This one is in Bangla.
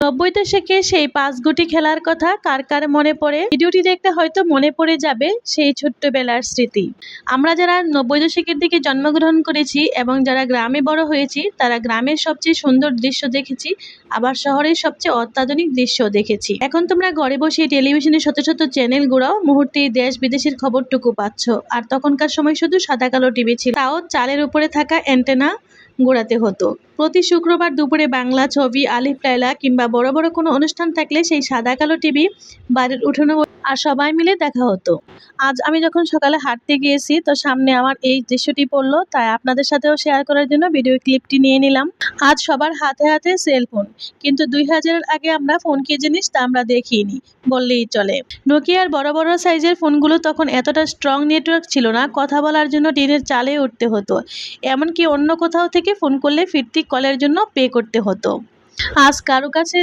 90 দশকে সেই 5 গুটি খেলার কথা কার কার মনে পড়ে? ভিডিওটি দেখতে হয়তো মনে পড়ে যাবে সেই ছোট্টবেলার স্মৃতি। আমরা যারা 90 দশকের দিকে জন্মগ্রহণ করেছি এবং যারা গ্রামে বড় হয়েছি তারা গ্রামের সবচেয়ে সুন্দর দৃশ্য দেখেছি, আবার শহরের সবচেয়ে অত্যাধুনিক দৃশ্য দেখেছি। এখন তোমরা ঘরে বসে টেলিভিশনে শত শত চ্যানেল ঘুরাও, মুহূর্তেই দেশ বিদেশের খবরটুকু পাচ্ছ। আর তখনকার সময় শুধু সাদা কালো টিভি ছিল, তাও চালের উপরে থাকা অ্যান্টেনা ঘোরাতে হতো। প্রতি শুক্রবার দুপুরে বাংলা ছবি, আলিফ লায়লা কিংবা বড় বড় কোনো অনুষ্ঠান থাকলে সেই সাদা কালো টিভি বাড়ির উঠোনে আর সবাই মিলে দেখা হতো। আজ আমি যখন সকালে হাঁটতে গিয়েছি তো সামনে আমার এই দৃশ্যটি পড়লো, তাই আপনাদের সাথেও শেয়ার করার জন্য ভিডিও ক্লিপটি নিয়ে নিলাম। আজ সবার হাতে হাতে সেলফোন, কিন্তু 2000-এর আগে আমরা ফোন কি জিনিস তা আমরা দেখিনি বললেই চলে। নোকিয়ার বড় বড় সাইজের ফোনগুলো তখন এতটা স্ট্রং নেটওয়ার্ক ছিল না, কথা বলার জন্য টিনের চালে উঠতে হতো, এমনকি অন্য কোথাও থেকে ফোন করলে ফিরতি কলের জন্য পে করতে হতো। আজ কারো কাছে